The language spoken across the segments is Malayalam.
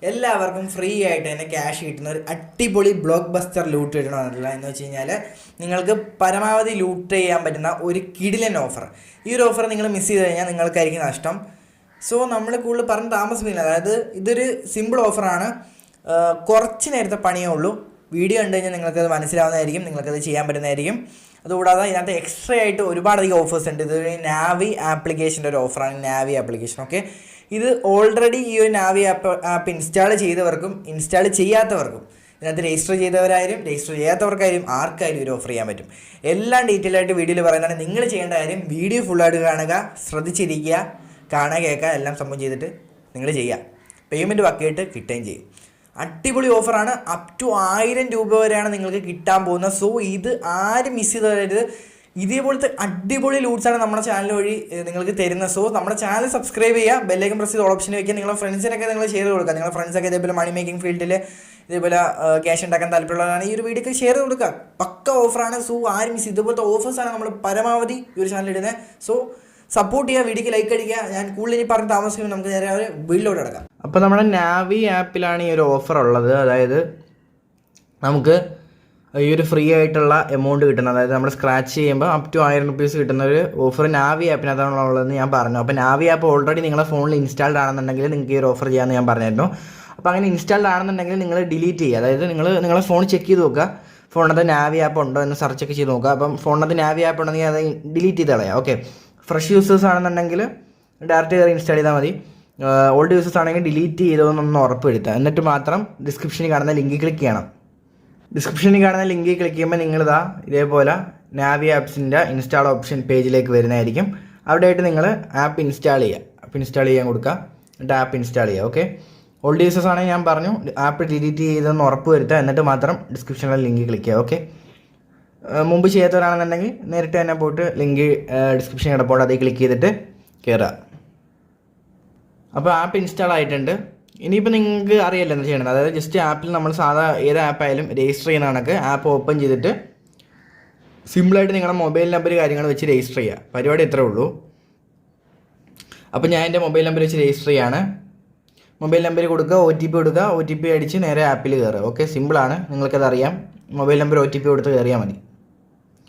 എല്ലാവർക്കും ഫ്രീ ആയിട്ട് തന്നെ ക്യാഷ് കിട്ടുന്ന ഒരു അടിപൊളി ബ്ലോക്ക് ബസ്റ്റർ ലൂട്ട് കിട്ടണമെന്നില്ല എന്ന് വെച്ച് കഴിഞ്ഞാൽ നിങ്ങൾക്ക് പരമാവധി ലൂട്ട് ചെയ്യാൻ പറ്റുന്ന ഒരു കിടിലൻ ഓഫർ. ഈ ഒരു ഓഫർ നിങ്ങൾ മിസ് ചെയ്ത് കഴിഞ്ഞാൽ നിങ്ങൾക്കായിരിക്കും നഷ്ടം. സോ നമ്മൾ കൂടുതൽ പറഞ്ഞ് താമസമില്ല. അതായത് ഇതൊരു സിമ്പിൾ ഓഫറാണ്. കുറച്ച് നേരത്തെ പണിയേ ഉള്ളൂ. വീഡിയോ കണ്ടു കഴിഞ്ഞാൽ നിങ്ങൾക്കത് മനസ്സിലാവുന്നതായിരിക്കും, നിങ്ങൾക്കത് ചെയ്യാൻ പറ്റുന്നതായിരിക്കും. അതുകൂടാതെ ഇതിനകത്ത് എക്സ്ട്രാ ആയിട്ട് ഒരുപാടധികം ഓഫേഴ്സ് ഉണ്ട്. ഇതൊരു നാവി ആപ്ലിക്കേഷൻ്റെ ഒരു ഓഫറാണ്, നാവി ആപ്ലിക്കേഷൻ. ഓക്കെ, ഇത് ഓൾറെഡി ഈ ഒരു നാവി ആപ്പ് ഇൻസ്റ്റാൾ ചെയ്തവർക്കും ഇൻസ്റ്റാൾ ചെയ്യാത്തവർക്കും, ഇതിനകത്ത് രജിസ്റ്റർ ചെയ്തവരായാലും രജിസ്റ്റർ ചെയ്യാത്തവർക്കായാലും ആർക്കായാലും ഒരു ഓഫർ ചെയ്യാൻ പറ്റും. എല്ലാം ഡീറ്റെയിൽ ആയിട്ട് വീഡിയോയിൽ പറയുന്നതാണ്. നിങ്ങൾ ചെയ്യേണ്ട കാര്യം വീഡിയോ ഫുള്ളായിട്ട് കാണുക, ശ്രദ്ധിച്ചിരിക്കുക, കാണുക, കേൾക്കുക, എല്ലാം സംഭവം ചെയ്തിട്ട് നിങ്ങൾ ചെയ്യുക. പേയ്മെൻറ്റ് വക്കിയിട്ട് കിട്ടുകയും ചെയ്യും. അടിപൊളി ഓഫറാണ്. അപ് ടു 1000 രൂപ വരെയാണ് നിങ്ങൾക്ക് കിട്ടാൻ പോകുന്നത്. സോ ഇത് ആരും മിസ് ചെയ്ത് തരരുത്. ഇതേപോലത്തെ അടിപൊളി ലൂട്ട്സാണ് നമ്മുടെ ചാനൽ വഴി നിങ്ങൾക്ക് തരുന്നത്. സോ നമ്മുടെ ചാനൽ സബ്സ്ക്രൈബ് ചെയ്യുക, ബെല്ലൈക്കൺ പ്രസ് ചെയ്ത് ഓപ്ഷൻ വയ്ക്കുക. നിങ്ങളുടെ ഫ്രണ്ട്സിനൊക്കെ നിങ്ങൾ ഷെയർ കൊടുക്കുക. നിങ്ങളുടെ ഫ്രണ്ട്സൊക്കെ ഇതേപോലെ മണി മേക്കിംഗ് ഫീൽഡിൽ ഇതേപോലെ ക്യാഷ് ഉണ്ടാക്കാൻ താല്പര്യമുള്ളതാണ്. ഈ ഒരു വീഡിയോക്ക് ഷെയർ കൊടുക്കുക. പക്ക ഓഫറാണ്. സോ ആരും മിസ്, ഇതുപോലത്തെ ഓഫേഴ്സാണ് നമ്മൾ പരമാവധി ഈ ഒരു ചാനൽ ഇടുന്നത്. സോ സപ്പോർട്ട് ചെയ്യുക, വീഡിയോക്ക് ലൈക്ക് അടിക്കുക. ഞാൻ കൂടുതൽ ഇനി പറഞ്ഞ് താമസിക്കുമ്പോൾ നമുക്ക് നേരെ ഒരു വീഡിയോയിലോട്ട് കിടക്കാം. അപ്പോൾ നമ്മുടെ നാവി ആപ്പിലാണ് ഈ ഒരു ഓഫർ ഉള്ളത്. അതായത് നമുക്ക് ഈ ഒരു ഫ്രീ ആയിട്ടുള്ള എമൗണ്ട് കിട്ടുന്നത്, അതായത് നമ്മൾ സ്ക്രാച്ച് ചെയ്യുമ്പോൾ അപ് ടു 1000 റുപ്പീസ് കിട്ടുന്ന ഒരു ഓഫർ നാവി ആപ്പിനകത്താണ് ഉള്ളതെന്ന് ഞാൻ പറഞ്ഞു. അപ്പോൾ നാവി ആപ്പ് ഓൾറെഡി നിങ്ങളുടെ ഫോണിൽ ഇൻസ്റ്റാൾഡ് ആണെന്നുണ്ടെങ്കിൽ നിങ്ങൾക്ക് ഈ ഒരു ഓഫർ ചെയ്യാമെന്ന് ഞാൻ പറഞ്ഞിരുന്നു. അപ്പോൾ അങ്ങനെ ഇൻസ്റ്റാൾഡ് ആണെന്നുണ്ടെങ്കിൽ നിങ്ങൾ ഡിലീറ്റ് ചെയ്യുക. അതായത് നിങ്ങളുടെ ഫോൺ ചെക്ക് ചെയ്ത് നോക്കുക, ഫോണിനകത്ത് നാവി ആപ്പ് ഉണ്ടോ എന്ന് സെർച്ച് ഒക്കെ ചെയ്ത് നോക്കുക. അപ്പം ഫോണിനകത്ത് നാവി ആപ്പ് ഉണ്ടെങ്കിൽ അത് ഡിലീറ്റ് ചെയ്ത് കളയാം. ഓക്കെ, ഫ്രഷ് യൂസേഴ്സ് ആണെന്നുണ്ടെങ്കിൽ ഡയറക്റ്റ് കയറി ഇൻസ്റ്റാൾ ചെയ്താൽ മതി. ഓൾഡ് യൂസേഴ്സ് ആണെങ്കിൽ ഡിലീറ്റ് ചെയ്തതെന്നൊന്ന് ഉറപ്പ് വരുത്തുക. എന്നിട്ട് മാത്രം ഡിസ്ക്രിപ്ഷനിൽ കാണുന്ന ലിങ്കിൽ ക്ലിക്ക് ചെയ്യണം. ഡിസ്ക്രിപ്ഷനിൽ കാണുന്ന ലിങ്കിൽ ക്ലിക്ക് ചെയ്യുമ്പോൾ നിങ്ങളിതാ ഇതേപോലെ നാവി ആപ്സിൻ്റെ ഇൻസ്റ്റാൾ ഓപ്ഷൻ പേജിലേക്ക് വരുന്നതായിരിക്കും. അവിടെയായിട്ട് നിങ്ങൾ ആപ്പ് ഇൻസ്റ്റാൾ ചെയ്യുക. ആപ്പ് ഇൻസ്റ്റാൾ ചെയ്യാൻ കൊടുക്കുക, എന്നിട്ട് ആപ്പ് ഇൻസ്റ്റാൾ ചെയ്യുക. ഓക്കെ, ഓൾഡ് യൂസേഴ്സ് ആണെങ്കിൽ ഞാൻ പറഞ്ഞു ആപ്പ് ഡിലീറ്റ് ചെയ്തെന്ന് ഉറപ്പ് വരുത്തുക. എന്നിട്ട് മാത്രം ഡിസ്ക്രിപ്ഷനിലെ ലിങ്കിൽ ക്ലിക്ക് ചെയ്യുക. ഓക്കെ, മുമ്പ് ചെയ്യാത്തവരാണെന്നുണ്ടെങ്കിൽ നേരിട്ട് തന്നെ പോയിട്ട് ലിങ്ക് ഡിസ്ക്രിപ്ഷൻ കിടപ്പോൾ അതിൽ ക്ലിക്ക് ചെയ്തിട്ട് കയറുക. അപ്പോൾ ആപ്പ് ഇൻസ്റ്റാൾ ആയിട്ടുണ്ട്. ഇനിയിപ്പോൾ നിങ്ങൾക്ക് അറിയില്ല എന്താ ചെയ്യണത്. അതായത് ജസ്റ്റ് ആപ്പിൽ നമ്മൾ സാധാ ഏത് ആപ്പായാലും രജിസ്റ്റർ ചെയ്യുന്ന കണക്ക് ആപ്പ് ഓപ്പൺ ചെയ്തിട്ട് സിമ്പിളായിട്ട് നിങ്ങളുടെ മൊബൈൽ നമ്പർ കാര്യങ്ങൾ വെച്ച് രജിസ്റ്റർ ചെയ്യുക. പരിപാടി ഇത്രേ ഉള്ളൂ. അപ്പോൾ ഞാൻ എൻ്റെ മൊബൈൽ നമ്പർ വെച്ച് രജിസ്റ്റർ ചെയ്യാണ്. മൊബൈൽ നമ്പർ കൊടുക്കുക, OTP കൊടുക്കുക, OTP അടിച്ച് നേരെ ആപ്പിൽ കയറുക. ഓക്കെ, സിമ്പിളാണ്, നിങ്ങൾക്കത് അറിയാം. മൊബൈൽ നമ്പർ OTP കൊടുത്ത് കയറിയാൽ മതി.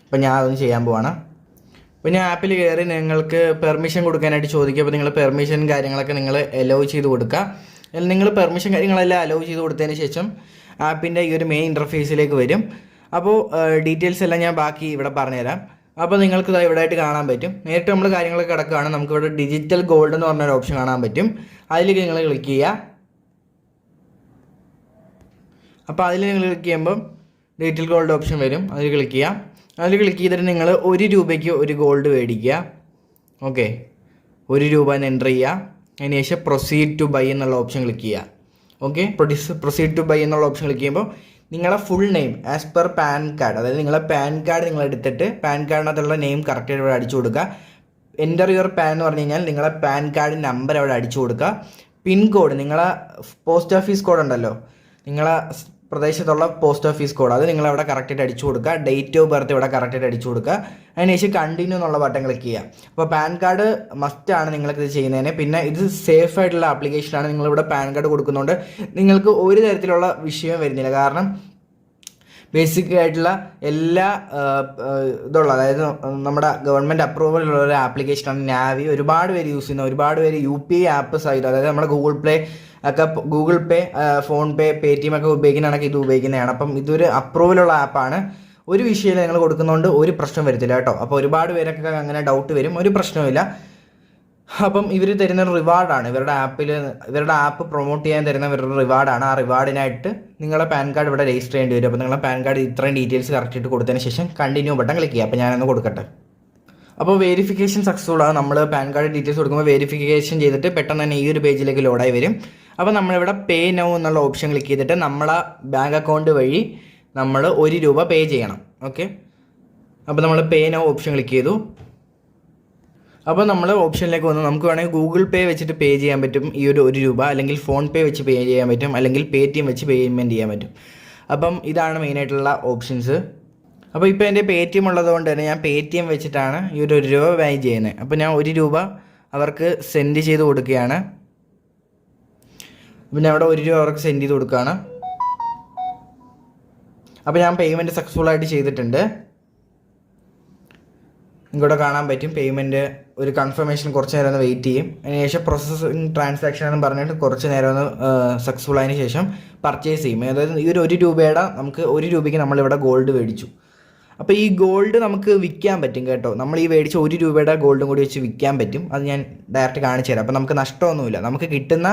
അപ്പോൾ ഞാൻ അതൊന്ന് ചെയ്യാൻ പോവാണ്. പിന്നെ ആപ്പിൽ കയറി നിങ്ങൾക്ക് പെർമിഷൻ കൊടുക്കാനായിട്ട് ചോദിക്കുക. അപ്പോൾ നിങ്ങൾ പെർമിഷൻ കാര്യങ്ങളൊക്കെ നിങ്ങൾ അലോ ചെയ്ത് കൊടുക്കുക. നിങ്ങൾ പെർമിഷൻ കാര്യങ്ങളെല്ലാം അലോ ചെയ്ത് കൊടുത്തതിന് ശേഷം ആപ്പിൻ്റെ ഈ ഒരു മെയിൻ ഇൻ്റർഫേസിലേക്ക് വരും. അപ്പോൾ ഡീറ്റെയിൽസ് എല്ലാം ഞാൻ ബാക്കി ഇവിടെ പറഞ്ഞുതരാം. അപ്പോൾ നിങ്ങൾക്ക് ഇത് ഇവിടെ ആയിട്ട് കാണാൻ പറ്റും. നേരിട്ട് നമ്മൾ കാര്യങ്ങളൊക്കെ കിടക്കുകയാണ്. നമുക്കിവിടെ ഡിജിറ്റൽ ഗോൾഡ് എന്ന് പറഞ്ഞൊരു ഓപ്ഷൻ കാണാൻ പറ്റും. അതിലേക്ക് നിങ്ങൾ ക്ലിക്ക് ചെയ്യുക. അപ്പോൾ അതിൽ നിങ്ങൾ ക്ലിക്ക് ചെയ്യുമ്പം ഡിജിറ്റൽ ഗോൾഡ് ഓപ്ഷൻ വരും. അതിൽ ക്ലിക്ക് ചെയ്യാം. അതിൽ ക്ലിക്ക് ചെയ്തിട്ട് നിങ്ങൾ 1 രൂപയ്ക്ക് ഒരു ഗോൾഡ് മേടിക്കുക. ഓക്കെ, 1 രൂപ എൻ്റർ ചെയ്യുക. അതിന് ശേഷം പ്രൊസീഡ് ടു ബൈ എന്നുള്ള ഓപ്ഷൻ ക്ലിക്ക് ചെയ്യുക. ഓക്കെ, പ്രൊസീഡ് ടു ബൈ എന്നുള്ള ഓപ്ഷൻ ക്ലിക്ക് ചെയ്യുമ്പോൾ നിങ്ങളുടെ full name as per pan card, അതായത് നിങ്ങളെ പാൻ കാർഡ് നിങ്ങൾ എടുത്തിട്ട് പാൻ കാർഡിനകത്തുള്ള നെയിം കറക്റ്റായിട്ട് ഇവിടെ അടിച്ചു കൊടുക്കുക. എൻ്റർ യുവർ പാൻ എന്ന് പറഞ്ഞു കഴിഞ്ഞാൽ നിങ്ങളെ പാൻ കാർഡ് നമ്പർ അവിടെ അടിച്ചു കൊടുക്കുക. പിൻകോഡ്, നിങ്ങളെ പോസ്റ്റ് ഓഫീസ് കോഡ് ഉണ്ടല്ലോ, നിങ്ങളെ പ്രദേശത്തുള്ള പോസ്റ്റ് ഓഫീസ് കോഡ്, അത് നിങ്ങളവിടെ കറക്റ്റായിട്ട് അടിച്ചു കൊടുക്കുക. ഡേറ്റ് ഓഫ് ബർത്ത് ഇവിടെ കറക്റ്റായിട്ട് അടിച്ചു കൊടുക്കുക. അതിനുശേഷം കണ്ടിന്യൂ എന്നുള്ള ബട്ടൺ ക്ലിക്ക് ചെയ്യുക. അപ്പോൾ പാൻ കാർഡ് മസ്റ്റാണ് നിങ്ങൾക്ക് ഇത് ചെയ്യുന്നതിന്. പിന്നെ ഇത് സേഫ് ആയിട്ടുള്ള ആപ്ലിക്കേഷനാണ്. നിങ്ങളിവിടെ പാൻ കാർഡ് കൊടുക്കുന്നതുകൊണ്ട് നിങ്ങൾക്ക് ഒരു തരത്തിലുള്ള വിഷയം വരുന്നില്ല. കാരണം ബേസിക് ആയിട്ടുള്ള എല്ലാ ഇതുള്ള, അതായത് നമ്മുടെ ഗവൺമെൻറ് അപ്രൂവലുള്ള ഒരു ആപ്ലിക്കേഷനാണ് നാവി. ഒരുപാട് പേര് യൂസ് ചെയ്യുന്ന, ഒരുപാട് പേര് UPI ആപ്പ് സഹിതം, അതായത് നമ്മുടെ ഗൂഗിൾ പേ, ഫോൺ പേ, പേടിഎം ഒക്കെ ഉപയോഗിക്കുന്നതാണെങ്കിൽ ഇത് ഉപയോഗിക്കുന്നതാണ്. അപ്പം ഇതൊരു അപ്രൂവലുള്ള ആപ്പാണ്. ഒരു വിഷയം നിങ്ങൾ കൊടുക്കുന്നതുകൊണ്ട് ഒരു പ്രശ്നം വരത്തില്ല കേട്ടോ. അപ്പോൾ ഒരുപാട് പേരൊക്കെ അങ്ങനെ ഡൗട്ട് വരും. ഒരു പ്രശ്നവുമില്ല. അപ്പം ഇവർ തരുന്ന റിവാർഡാണ്, ഇവരുടെ ആപ്പ് പ്രൊമോട്ട് ചെയ്യാൻ തരുന്ന ഇവരുടെ റിവാർഡാണ്. ആ റിവാർഡിനായിട്ട് നിങ്ങളുടെ പാൻ കാർഡ് ഇവിടെ രജിസ്റ്റർ ചെയ്യേണ്ടി വരും. അപ്പോൾ നിങ്ങളുടെ പാൻ കാർഡ് ഇത്രയും ഡീറ്റെയിൽസ് കറക്റ്റായിട്ട് കൊടുത്തതിന് ശേഷം കണ്ടിന്യൂ ബട്ടൺ ക്ലിക്ക് ചെയ്യുക. അപ്പോൾ ഞാനൊന്ന് കൊടുക്കട്ടെ. അപ്പോൾ വെരിഫിക്കേഷൻ സക്സസ്ഫുൾ ആണ്. നമ്മൾ പാൻ കാർഡ് ഡീറ്റെയിൽസ് കൊടുക്കുമ്പോൾ വെരിഫിക്കേഷൻ ചെയ്തിട്ട് പെട്ടെന്ന് തന്നെ ഈ ഒരു പേജിലേക്ക് ലോഡായി വരും. അപ്പോൾ നമ്മളിവിടെ പേ നൗ എന്നുള്ള ഓപ്ഷൻ ക്ലിക്ക് ചെയ്തിട്ട് നമ്മളെ ബാങ്ക് അക്കൗണ്ട് വഴി നമ്മൾ 1 രൂപ പേ ചെയ്യണം. ഓക്കെ, അപ്പോൾ നമ്മൾ പേ നൗ ഓപ്ഷൻ ക്ലിക്ക് ചെയ്തു. അപ്പോൾ നമ്മൾ ഓപ്ഷനിലേക്ക് വന്നു. നമുക്ക് വേണമെങ്കിൽ ഗൂഗിൾ പേ വെച്ചിട്ട് പേ ചെയ്യാൻ പറ്റും ഈ ഒരു 1 രൂപ, അല്ലെങ്കിൽ ഫോൺ പേ വെച്ച് പേ ചെയ്യാൻ പറ്റും, അല്ലെങ്കിൽ പേടിഎം വെച്ച് പേയ്മെൻറ്റ് ചെയ്യാൻ പറ്റും. അപ്പം ഇതാണ് മെയിനായിട്ടുള്ള ഓപ്ഷൻസ്. അപ്പോൾ ഇപ്പോൾ എൻ്റെ പേടിഎം ഉള്ളതുകൊണ്ട് തന്നെ ഞാൻ പേടിഎം വെച്ചിട്ടാണ് ഈ ഒരു 1 രൂപ പേ ചെയ്യുന്നത്. അപ്പോൾ ഞാൻ 1 രൂപ അവർക്ക് സെൻഡ് ചെയ്ത് കൊടുക്കുകയാണ്. പിന്നെ അവിടെ 1 രൂപ അവർക്ക് സെൻഡ് ചെയ്ത് കൊടുക്കുകയാണ്. അപ്പോൾ ഞാൻ പേയ്മെൻറ്റ് സക്സസ്ഫുള്ളായിട്ട് ചെയ്തിട്ടുണ്ട്. നിങ്ങൾക്കിവിടെ കാണാൻ പറ്റും പേയ്മെൻറ്റ് ഒരു കൺഫർമേഷൻ കുറച്ച് നേരം ഒന്ന് വെയിറ്റ് ചെയ്യും. അതിനുശേഷം പ്രോസസ്സിങ് ട്രാൻസാക്ഷൻ എന്ന് പറഞ്ഞിട്ട് കുറച്ച് നേരം ഒന്ന് സക്സസ്ഫുൾ ആയതിനു ശേഷം പർച്ചേസ് ചെയ്യും. അതായത് ഈ ഒരു 1 രൂപയുടെ നമുക്ക് 1 രൂപയ്ക്ക് നമ്മളിവിടെ ഗോൾഡ് മേടിച്ചു. അപ്പോൾ ഈ ഗോൾഡ് നമുക്ക് വിൽക്കാൻ പറ്റും കേട്ടോ. നമ്മൾ ഈ മേടിച്ച 1 രൂപയുടെ ഗോൾഡും കൂടി വെച്ച് വിൽക്കാൻ പറ്റും. അത് ഞാൻ ഡയറക്റ്റ് കാണിച്ചു തരാം. അപ്പോൾ നമുക്ക് നഷ്ടമൊന്നുമില്ല. നമുക്ക് കിട്ടുന്ന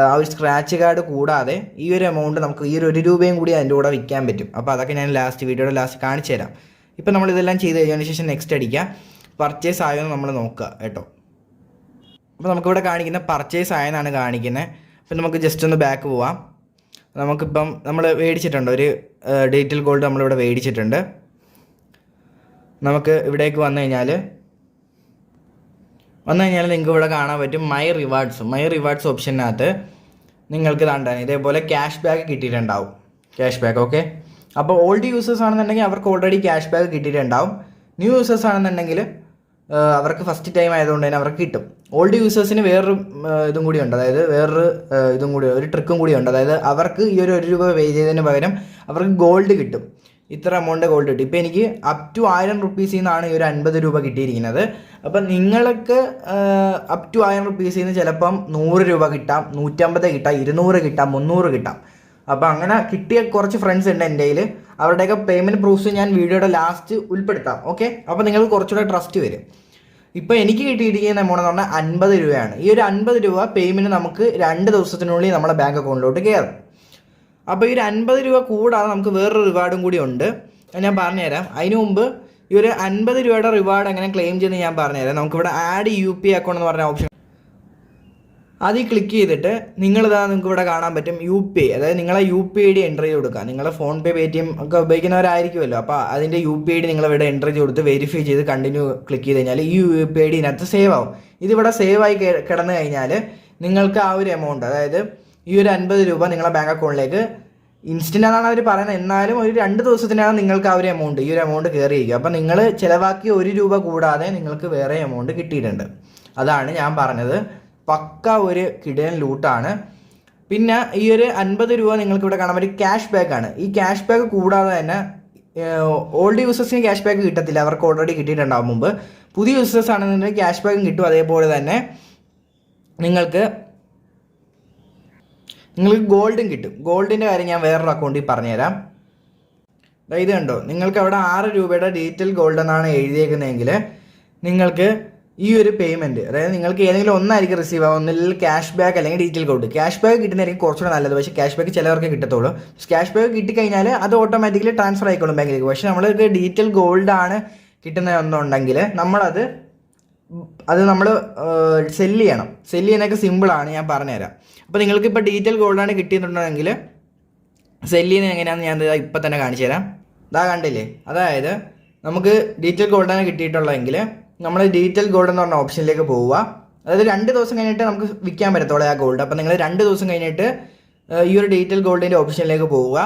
ആ ഒരു സ്ക്രാച്ച് കാർഡ് കൂടാതെ ഈ ഒരു എമൗണ്ട് നമുക്ക് ഈ ഒരു 1 രൂപയും കൂടി അതിൻ്റെ കൂടെ വിൽക്കാൻ പറ്റും. അപ്പോൾ അതൊക്കെ ഞാൻ വീഡിയോയുടെ ലാസ്റ്റ് കാണിച്ചു തരാം. ഇപ്പോൾ നമ്മളിതെല്ലാം ചെയ്ത് കഴിഞ്ഞതിന് ശേഷം നെക്സ്റ്റ് അടിക്കുക. പർച്ചേസ് ആയോ എന്ന് നമ്മൾ നോക്കുക കേട്ടോ. അപ്പോൾ നമുക്കിവിടെ കാണിക്കുന്ന പർച്ചേസ് ആയെന്നാണ് കാണിക്കുന്നത്. അപ്പോൾ നമുക്ക് ജസ്റ്റ് ഒന്ന് ബാക്ക് പോവാം. നമുക്കിപ്പം നമ്മൾ മേടിച്ചിട്ടുണ്ട് ഒരു ഡിജിറ്റൽ ഗോൾഡ് നമ്മളിവിടെ മേടിച്ചിട്ടുണ്ട്. നമുക്ക് ഇവിടേക്ക് വന്നു കഴിഞ്ഞാൽ നിങ്ങൾക്ക് ഇവിടെ കാണാൻ പറ്റും മൈ റിവാർഡ്സ് ഓപ്ഷനകത്ത് നിങ്ങൾക്ക് കണ്ടാൽ ഇതേപോലെ ക്യാഷ് ബാക്ക് കിട്ടിയിട്ടുണ്ടാവും. Cash back okay. അപ്പോൾ ഓൾഡ് യൂസേഴ്സ് ആണെന്നുണ്ടെങ്കിൽ അവർക്ക് ഓൾറെഡി ക്യാഷ് ബാക്ക് കിട്ടിയിട്ടുണ്ടാവും. ന്യൂ യൂസേഴ്സ് ആണെന്നുണ്ടെങ്കിൽ അവർക്ക് ഫസ്റ്റ് ടൈം ആയതുകൊണ്ട് തന്നെ അവർക്ക് കിട്ടും. ഓൾഡ് യൂസേഴ്സിന് വേറൊരു ഇതും കൂടി ഉണ്ട്. അതായത് ഒരു ട്രിക്കും കൂടി ഉണ്ട്. അതായത് അവർക്ക് ഈ ഒരു 1 രൂപ പേ ചെയ്തതിന് പകരം അവർക്ക് ഗോൾഡ് കിട്ടും. ഇത്ര എമൗണ്ട് ഗോൾഡ് കിട്ടും. ഇപ്പോൾ എനിക്ക് അപ് ടു 1000 റുപ്പീസിൽ നിന്നാണ് ഈ ഒരു 50 രൂപ കിട്ടിയിരിക്കുന്നത്. അപ്പം നിങ്ങൾക്ക് അപ് ടു 1000 റുപ്പീസിൽ നിന്ന് ചിലപ്പം 100 രൂപ കിട്ടാം, 150 കിട്ടാം, 200 കിട്ടാം, 300 കിട്ടാം. അപ്പോൾ അങ്ങനെ കിട്ടിയ കുറച്ച് ഫ്രണ്ട്സ് ഉണ്ട് എൻ്റെ കയ്യിൽ. അവരുടെയൊക്കെ പേയ്മെൻറ്റ് പ്രൂഫ്സ് ഞാൻ വീഡിയോയുടെ ലാസ്റ്റ് ഉൾപ്പെടുത്താം. ഓക്കെ. അപ്പോൾ നിങ്ങൾക്ക് കുറച്ചുകൂടെ ട്രസ്റ്റ് വരും. ഇപ്പോൾ എനിക്ക് കിട്ടിയിരിക്കുന്ന എമൗണ്ട് എന്ന് പറഞ്ഞാൽ 50 രൂപയാണ്. ഈ ഒരു 50 രൂപ പേയ്മെൻറ്റ് നമുക്ക് 2 ദിവസത്തിനുള്ളിൽ നമ്മുടെ ബാങ്ക് അക്കൗണ്ടിലോട്ട് കയറും. അപ്പോൾ ഈ ഒരു 50 രൂപ കൂടാതെ നമുക്ക് വേറൊരു റിവാർഡും കൂടി ഉണ്ട്. ഞാൻ പറഞ്ഞുതരാം. അതിന് മുമ്പ് ഈ ഒരു 50 രൂപയുടെ റിവാർഡ് എങ്ങനെ ക്ലെയിം ചെയ്യുന്നത് ഞാൻ പറഞ്ഞുതരാം. നമുക്കിവിടെ ആഡ് UPI അക്കൗണ്ട് എന്ന് പറഞ്ഞ ഓപ്ഷൻ അതിൽ ക്ലിക്ക് ചെയ്തിട്ട് നിങ്ങൾക്ക് ഇവിടെ കാണാൻ പറ്റും UPI. അതായത് നിങ്ങളെ UPI ID എൻ്റർ ചെയ്ത് കൊടുക്കുക. നിങ്ങൾ ഫോൺ പേ പേടിഎം ഒക്കെ ഉപയോഗിക്കുന്നവരായിരിക്കുമല്ലോ. അപ്പോൾ അതിൻ്റെ UPI ID നിങ്ങളിവിടെ എൻ്റർ ചെയ്ത് കൊടുത്ത് വെരിഫൈ ചെയ്ത് കണ്ടിന്യൂ ക്ലിക്ക് ചെയ്ത് കഴിഞ്ഞാൽ ഈ UPI ID ഇതിനകത്ത് സേവ് ആവും. ഇതിവിടെ സേവ് ആയി കിടന്നു കഴിഞ്ഞാൽ നിങ്ങൾക്ക് ആ ഒരു എമൗണ്ട്, അതായത് ഈ ഒരു 50 രൂപ നിങ്ങളുടെ ബാങ്ക് അക്കൗണ്ടിലേക്ക് ഇൻസ്റ്റൻ്റ് ആണെന്നാണ് അവർ പറയുന്നത്. എന്നാലും ഒരു 2 ദിവസത്തിനാണ് നിങ്ങൾക്ക് ആ ഒരു എമൗണ്ട് കയറിയിരിക്കുക. അപ്പോൾ നിങ്ങൾ ചിലവാക്കിയ 1 രൂപ കൂടാതെ നിങ്ങൾക്ക് വേറെ എമൗണ്ട് കിട്ടിയിട്ടുണ്ട്. അതാണ് ഞാൻ പറഞ്ഞത്. പക്ക ഒരു കിടിലൻ ലൂട്ടാണ്. പിന്നെ ഈ ഒരു 50 രൂപ നിങ്ങൾക്ക് ഇവിടെ കാണാൻ പറ്റും ക്യാഷ് ബാക്ക് ആണ്. ഈ ക്യാഷ് ബാക്ക് കൂടാതെ തന്നെ ഓൾഡ് യൂസേഴ്സിന് ക്യാഷ് ബാക്ക് കിട്ടത്തില്ല. അവർക്ക് ഓൾറെഡി കിട്ടിയിട്ടുണ്ടാവും മുമ്പ്. പുതിയ യൂസേഴ്സ് ആണെന്നുണ്ടെങ്കിൽ ക്യാഷ് ബാക്കും കിട്ടും. അതേപോലെ തന്നെ നിങ്ങൾക്ക് ഗോൾഡും കിട്ടും. ഗോൾഡിൻ്റെ കാര്യം ഞാൻ വേറൊരു അക്കൗണ്ടിൽ പറഞ്ഞുതരാം. ഇത് കണ്ടോ, നിങ്ങൾക്ക് അവിടെ 6 രൂപയുടെ ഡിജിറ്റൽ ഗോൾഡ് എന്നാണ് എഴുതിയേക്കുന്നതെങ്കിൽ നിങ്ങൾക്ക് ഈ ഒരു പേയ്മെൻറ്റ്, അതായത് നിങ്ങൾക്ക് ഏതെങ്കിലും ഒന്നായിരിക്കും റിസീവ് ആവുക. ഒന്നിൽ ക്യാഷ് ബാക്ക് അല്ലെങ്കിൽ ഡിജിറ്റൽ ഗോൾഡ്. ക്യാഷ് ബാക്ക് കിട്ടുന്നതായിരിക്കും കുറച്ചുകൂടെ നല്ലത്. പക്ഷേ ക്യാഷ് ബാക്ക് ചിലവർക്ക് കിട്ടത്തുള്ളൂ. ക്യാഷ് ബാക്ക് കിട്ടിക്കഴിഞ്ഞാൽ അത് ഓട്ടോമാറ്റിക്കലി ട്രാൻസ്ഫർ ആയിക്കോളും ബാങ്കിലേക്ക്. പക്ഷേ നമ്മൾക്ക് ഡിജിറ്റൽ ഗോൾഡാണ് കിട്ടുന്നതെന്നുണ്ടെങ്കിൽ നമ്മൾ സെല്ല് ചെയ്യണം. സെല്ല് ചെയ്യാനൊക്കെ സിമ്പിളാണ്, ഞാൻ പറഞ്ഞുതരാം. അപ്പോൾ നിങ്ങൾക്കിപ്പോൾ ഡിജിറ്റൽ ഗോൾഡാണ് കിട്ടിയിട്ടുണ്ടെങ്കിൽ സെല്ല് ചെയ്യുന്നത് എങ്ങനെയാണെന്ന് ഞാൻ ഇപ്പം തന്നെ കാണിച്ചു തരാം. ഇതാ കണ്ടില്ലേ, അതായത് നമുക്ക് ഡിജിറ്റൽ ഗോൾഡാണ് കിട്ടിയിട്ടുള്ളതെങ്കിൽ നമ്മൾ ഡിജിറ്റൽ ഗോൾഡ് എന്ന് പറഞ്ഞ ഓപ്ഷനിലേക്ക് പോവുക. അതായത് 2 ദിവസം കഴിഞ്ഞിട്ട് നമുക്ക് വിൽക്കാൻ പറ്റത്തുള്ളൂ ആ ഗോൾഡ്. അപ്പോൾ നിങ്ങൾ 2 ദിവസം കഴിഞ്ഞിട്ട് ഈ ഒരു ഡിജിറ്റൽ ഗോൾഡിൻ്റെ ഓപ്ഷനിലേക്ക് പോവുക.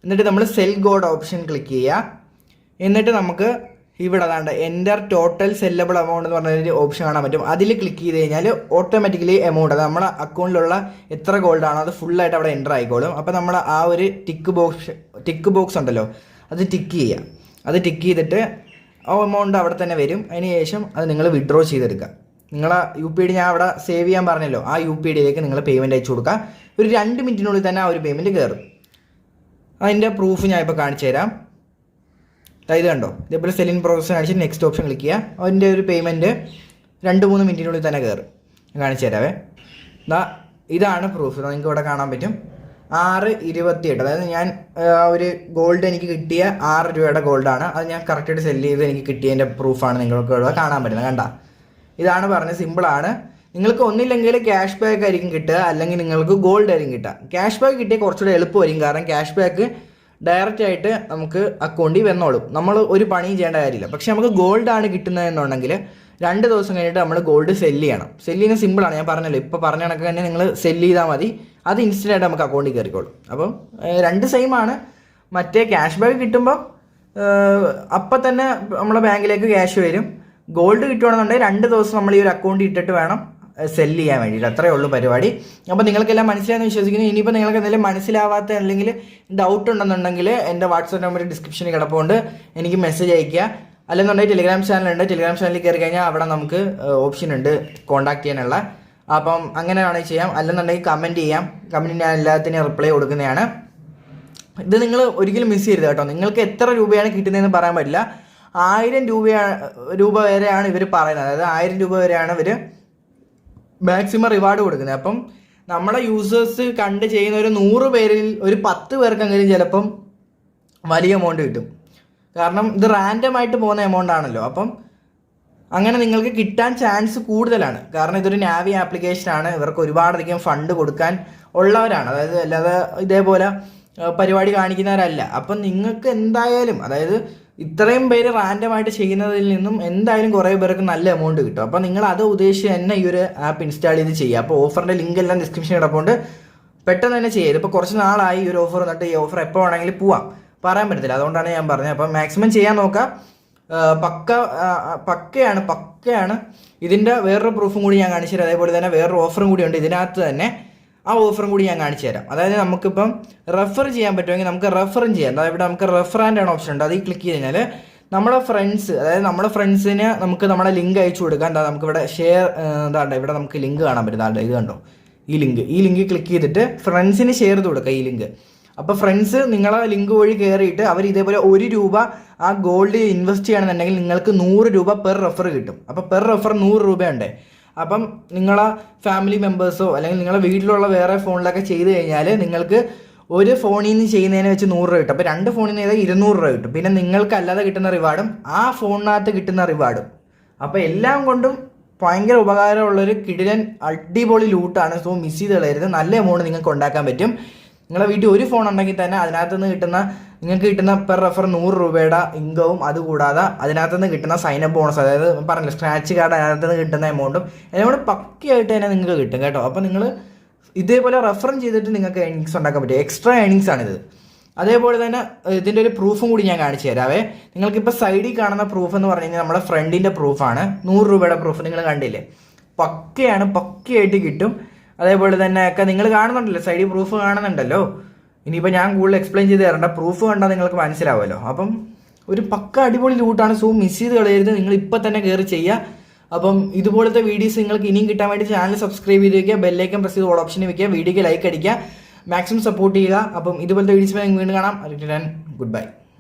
എന്നിട്ട് നമ്മൾ സെൽ ഗോൾഡ് ഓപ്ഷൻ ക്ലിക്ക് ചെയ്യുക. എന്നിട്ട് നമുക്ക് ഇവിടെ അതാണ്ട് എൻ്റർ ടോട്ടൽ സെല്ലബിൾ എമൗണ്ട് എന്ന് പറഞ്ഞൊരു ഓപ്ഷൻ കാണാൻ പറ്റും. അതിൽ ക്ലിക്ക് ചെയ്ത് കഴിഞ്ഞാൽ ഓട്ടോമാറ്റിക്കലി എമൗണ്ട്, അത് നമ്മുടെ അക്കൗണ്ടിലുള്ള എത്ര ഗോൾഡാണോ അത് ഫുള്ളായിട്ട് അവിടെ എൻ്റർ ആയിക്കോളും. അപ്പോൾ നമ്മൾ ആ ഒരു ടിക്ക് ബോക്സ് ഉണ്ടല്ലോ, അത് ടിക്ക് ചെയ്യുക. അത് ടിക്ക് ചെയ്തിട്ട് ആ എമൗണ്ട് അവിടെ തന്നെ വരും. അതിന് ശേഷം അത് നിങ്ങൾ വിഡ്രോ ചെയ്തെടുക്കുക. നിങ്ങളെ UPI ID ഞാൻ അവിടെ സേവ് ചെയ്യാൻ പറഞ്ഞല്ലോ, ആ UPI IDയിലേക്ക് നിങ്ങൾ പേയ്മെൻറ്റ് അയച്ചു കൊടുക്കുക. ഒരു 2 മിനിറ്റിനുള്ളിൽ തന്നെ ആ ഒരു പേയ്മെൻറ്റ് കയറും. അതിൻ്റെ പ്രൂഫ് ഞാൻ ഇപ്പോൾ കാണിച്ചു തരാം. ഇത് കണ്ടോ, ഇതേപോലെ സെല്ലിംഗ് പ്രോസസ് കാണിച്ച് നെക്സ്റ്റ് ഓപ്ഷൻ ക്ലിക്ക് ചെയ്യുക. അതിൻ്റെ ഒരു പേയ്മെൻറ്റ് 2-3 മിനിറ്റിനുള്ളിൽ തന്നെ കയറും. കാണിച്ചു തരാവേ. ഇതാണ് പ്രൂഫ്. നിങ്ങൾക്ക് ഇവിടെ കാണാൻ പറ്റും 6.28. അതായത് ഞാൻ ഒരു ഗോൾഡ് എനിക്ക് കിട്ടിയ 6 രൂപയുടെ ഗോൾഡാണ്. അത് ഞാൻ കറക്റ്റായിട്ട് സെല്ല് ചെയ്ത് എനിക്ക് കിട്ടിയതിൻ്റെ പ്രൂഫാണ് നിങ്ങൾക്ക് ഇവിടെ കാണാൻ പറ്റുന്നത്. കണ്ട, ഇതാണ് പറഞ്ഞത്. സിമ്പിളാണ്. നിങ്ങൾക്ക് ഒന്നില്ലെങ്കിൽ ക്യാഷ് ബാക്ക് ആയിരിക്കും കിട്ടുക, അല്ലെങ്കിൽ നിങ്ങൾക്ക് ഗോൾഡ് ആയിരിക്കും കിട്ടുക. ക്യാഷ് ബാക്ക് കിട്ടിയാൽ കുറച്ചുകൂടെ എളുപ്പമായിരിക്കും. കാരണം ക്യാഷ് ബാക്ക് ഡയറക്റ്റ് ആയിട്ട് നമുക്ക് അക്കൗണ്ടിൽ വന്നോളും. നമ്മൾ ഒരു പണിയും ചെയ്യേണ്ട കാര്യമില്ല. പക്ഷേ നമുക്ക് ഗോൾഡാണ് കിട്ടുന്നതെന്നുണ്ടെങ്കിൽ 2 ദിവസം കഴിഞ്ഞിട്ട് നമ്മൾ ഗോൾഡ് സെല്ല് ചെയ്യണം. സെല്ല് ചെയ്യുന്നത് സിമ്പിളാണ്. ഞാൻ പറഞ്ഞല്ലോ, ഇപ്പോൾ പറഞ്ഞ കണക്ക് തന്നെ നിങ്ങൾ സെല്ല് ചെയ്താൽ മതി. അത് ഇൻസ്റ്റൻ്റ് ആയിട്ട് നമുക്ക് അക്കൗണ്ടിൽ കയറിക്കോളും. അപ്പം 2 സെയിം ആണ്. മറ്റേ ക്യാഷ് ബാക്ക് കിട്ടുമ്പോൾ അപ്പം തന്നെ നമ്മളെ ബാങ്കിലേക്ക് ക്യാഷ് വരും. ഗോൾഡ് കിട്ടുകയാണെന്നുണ്ടെങ്കിൽ 2 ദിവസം നമ്മൾ ഈ ഒരു അക്കൗണ്ടിൽ ഇട്ടിട്ട് വേണം സെല്ല് ചെയ്യാൻ വേണ്ടിയിട്ട്. അത്രയേ ഉള്ളൂ പരിപാടി. അപ്പോൾ നിങ്ങൾക്കെല്ലാം മനസ്സിലായെന്ന് വിശ്വസിക്കുന്നു. ഇനിയിപ്പോൾ നിങ്ങൾക്ക് എന്തെങ്കിലും മനസ്സിലാവാത്ത അല്ലെങ്കിൽ ഡൗട്ട് ഉണ്ടെന്നുണ്ടെങ്കിൽ എൻ്റെ വാട്സാപ്പ് നമ്പർ ഡിസ്ക്രിപ്ഷനിൽ കിടപ്പുണ്ട്, എനിക്ക് മെസ്സേജ് അയയ്ക്കുക. അല്ലെന്നുണ്ടെങ്കിൽ ടെലിഗ്രാം ചാനലുണ്ട്, ടെലിഗ്രാം ചാനലിൽ കയറി കഴിഞ്ഞാൽ അവിടെ നമുക്ക് ഓപ്ഷൻ ഉണ്ട് കോൺടാക്ട് ചെയ്യാനുള്ള. അപ്പം അങ്ങനെ വേണമെങ്കിൽ ചെയ്യാം. അല്ലെന്നുണ്ടെങ്കിൽ കമൻറ്റ് ചെയ്യാം, കമൻറ്റ് ഞാൻ എല്ലാത്തിനും റിപ്ലൈ കൊടുക്കുന്നതാണ്. ഇത് നിങ്ങൾ ഒരിക്കലും മിസ് ചെയ്യരുത് കേട്ടോ. നിങ്ങൾക്ക് എത്ര രൂപയാണ് കിട്ടുന്നതെന്ന് പറയാൻ പറ്റില്ല. 1000 രൂപ വരെയാണ് ഇവർ പറയുന്നത്. അതായത് 1000 രൂപ വരെയാണ് ഇവർ മാക്സിമം റിവാർഡ് കൊടുക്കുന്നത്. അപ്പം നമ്മുടെ യൂസേഴ്സ് കണ്ട് ചെയ്യുന്ന ഒരു 100 പേരിൽ ഒരു 10 പേർക്കെങ്കിലും ചിലപ്പം വലിയ എമൗണ്ട് കിട്ടും. കാരണം ഇത് റാൻഡമായിട്ട് പോകുന്ന എമൗണ്ട് ആണല്ലോ. അപ്പം അങ്ങനെ നിങ്ങൾക്ക് കിട്ടാൻ ചാൻസ് കൂടുതലാണ്. കാരണം ഇതൊരു നാവി ആപ്ലിക്കേഷനാണ്, ഇവർക്ക് ഒരുപാടധികം ഫണ്ട് കൊടുക്കാൻ ഉള്ളവരാണ്. അതായത് അല്ലാതെ ഇതേപോലെ പരിപാടി കാണിക്കുന്നവരല്ല. അപ്പം നിങ്ങൾക്ക് എന്തായാലും, അതായത് ഇത്രയും പേര് റാൻഡമായിട്ട് ചെയ്യുന്നതിൽ നിന്നും എന്തായാലും കുറേ പേർക്ക് നല്ല എമൗണ്ട് കിട്ടും. അപ്പോൾ നിങ്ങൾ അത് ഉദ്ദേശിച്ച് തന്നെ ഈ ഒരു ആപ്പ് ഇൻസ്റ്റാൾ ചെയ്ത് ചെയ്യുക. അപ്പോൾ ഓഫറിൻ്റെ ലിങ്ക് എല്ലാം ഡിസ്ക്രിപ്ഷൻ കിടപ്പുണ്ട്, പെട്ടെന്ന് തന്നെ ചെയ്യുക. ഇതിപ്പോൾ കുറച്ച് നാളായി ഈ ഒരു ഓഫർ എന്നിട്ട് ഈ ഓഫർ എപ്പോൾ വേണമെങ്കിലും പോവാം, പറയാൻ പറ്റത്തില്ല. അതുകൊണ്ടാണ് ഞാൻ പറഞ്ഞത്. അപ്പം മാക്സിമം ചെയ്യാൻ നോക്കാം. പക്കയാണ്. ഇതിൻ്റെ വേറൊരു പ്രൂഫും കൂടി ഞാൻ കാണിച്ചു തരാം. അതേപോലെ തന്നെ വേറൊരു ഓഫറും കൂടി ഉണ്ട് ഇതിനകത്ത് തന്നെ. ആ ഓഫറും കൂടി ഞാൻ കാണിച്ചു തരാം. അതായത് നമുക്കിപ്പം റെഫർ ചെയ്യാൻ പറ്റുമെങ്കിൽ നമുക്ക് റെഫറും ചെയ്യാം. അതായത് ഇവിടെ നമുക്ക് റെഫർ ആൻഡ് ആണ് ഓപ്ഷൻ ഉണ്ട്. അത് ഈ ക്ലിക്ക് ചെയ്ത് കഴിഞ്ഞാൽ നമ്മുടെ ഫ്രണ്ട്സ്, അതായത് നമ്മുടെ ഫ്രണ്ട്സിന് നമുക്ക് നമ്മുടെ ലിങ്ക് അയച്ചു കൊടുക്കാം. എന്താ നമുക്കിവിടെ ഷെയർ ഇവിടെ നമുക്ക് ലിങ്ക് കാണാൻ പറ്റും. ഇത് കണ്ടോ, ഈ ലിങ്ക് ക്ലിക്ക് ചെയ്തിട്ട് ഫ്രണ്ട്സിന് ഷെയർ ചെയ്ത് കൊടുക്കുക ഈ ലിങ്ക്. അപ്പോൾ ഫ്രണ്ട്സ് നിങ്ങളെ ലിങ്ക് വഴി കയറിയിട്ട് അവർ ഇതേപോലെ 1 രൂപ ആ ഗോൾഡ് ഇൻവെസ്റ്റ് ചെയ്യണമെന്നുണ്ടെങ്കിൽ നിങ്ങൾക്ക് 100 രൂപ പെർ റെഫർ കിട്ടും. അപ്പോൾ പെർ റെഫർ 100 രൂപയുണ്ട്. അപ്പം നിങ്ങളെ ഫാമിലി മെമ്പേഴ്സോ അല്ലെങ്കിൽ നിങ്ങളെ വീട്ടിലുള്ള വേറെ ഫോണിലൊക്കെ ചെയ്ത് കഴിഞ്ഞാൽ നിങ്ങൾക്ക് ഒരു ഫോണിൽ നിന്ന് ചെയ്യുന്നതിനെ വെച്ച് 100 രൂപ കിട്ടും. അപ്പോൾ 2 ഫോണിൽ നിന്ന് ചെയ്താൽ 200 രൂപ കിട്ടും. പിന്നെ നിങ്ങൾക്ക് അല്ലാതെ കിട്ടുന്ന റിവാർഡും ആ ഫോണിനകത്ത് കിട്ടുന്ന റിവാർഡും. അപ്പോൾ എല്ലാം കൊണ്ടും ഭയങ്കര ഉപകാരമുള്ളൊരു കിടിലൻ അടിപൊളി ലൂട്ടാണ്. സോ മിസ് ചെയ്ത് കളയരുത്. നല്ല എമൗണ്ട് നിങ്ങൾക്ക് ഉണ്ടാക്കാൻ പറ്റും. നിങ്ങളുടെ വീട്ടിൽ ഒരു ഫോൺ ഉണ്ടെങ്കിൽ തന്നെ അതിനകത്ത് നിന്ന് നിങ്ങൾക്ക് കിട്ടുന്ന പെർ റെഫർ 100 രൂപയുടെ ഇൻകവും, അതുകൂടാതെ അതിനകത്ത് നിന്ന് കിട്ടുന്ന സൈനപ്പ് ബോണസ്, അതായത് പറഞ്ഞില്ല സ്ക്രാച്ച് കാർഡ്, അതിനകത്ത് നിന്ന് കിട്ടുന്ന എമൗണ്ടും എല്ലാം കൂടെ പക്കയായിട്ട് തന്നെ നിങ്ങൾക്ക് കിട്ടും കേട്ടോ. അപ്പോൾ നിങ്ങൾ ഇതേപോലെ റെഫറും ചെയ്തിട്ട് നിങ്ങൾക്ക് ഏണിങ്സ് ഉണ്ടാക്കാൻ പറ്റും. എക്സ്ട്രാ ഏണിങ്സ് ആണിത്. അതേപോലെ തന്നെ ഇതിൻ്റെ ഒരു പ്രൂഫും കൂടി ഞാൻ കാണിച്ചു തരാവേ. നിങ്ങൾക്കിപ്പോൾ സൈഡിൽ കാണുന്ന പ്രൂഫ് എന്ന് പറഞ്ഞു കഴിഞ്ഞാൽ നമ്മുടെ ഫ്രണ്ടിൻ്റെ പ്രൂഫാണ്. 100 രൂപയുടെ പ്രൂഫ് നിങ്ങൾ കണ്ടില്ലേ, പക്കയായിട്ട് കിട്ടും. അതേപോലെ തന്നെ ഒക്കെ നിങ്ങൾ കാണുന്നുണ്ടല്ലോ, സൈഡിൽ പ്രൂഫ് കാണുന്നുണ്ടല്ലോ. ഇനിയിപ്പോൾ ഞാൻ കൂടുതൽ എക്സ്പ്ലെയിൻ ചെയ്ത് തരണ്ട, പ്രൂഫ് കണ്ടാൽ നിങ്ങൾക്ക് മനസ്സിലാവുമല്ലോ. അപ്പം ഒരു പക്ക അടിപൊളി ലൂട്ടാണ്. സോ മിസ് ചെയ്ത് കളയരുത്, നിങ്ങൾ ഇപ്പം തന്നെ കയറി ചെയ്യുക. അപ്പം ഇതുപോലത്തെ വീഡിയോസ് നിങ്ങൾക്ക് ഇനിയും കിട്ടാൻ വേണ്ടി ചാനൽ സബ്സ്ക്രൈബ് ചെയ്ത് വയ്ക്കുക, ബെല്ലൈക്കൻ പ്രസ് ചെയ്ത് ഓൾ ഓപ്ഷനിൽ വയ്ക്കുക, വീഡിയോക്ക് ലൈക്ക് അടിക്കുക, മാക്സിമം സപ്പോർട്ട് ചെയ്യുക. അപ്പം ഇതുപോലത്തെ വീഡിയോസ് വീണ്ടും കാണാം. Good bye.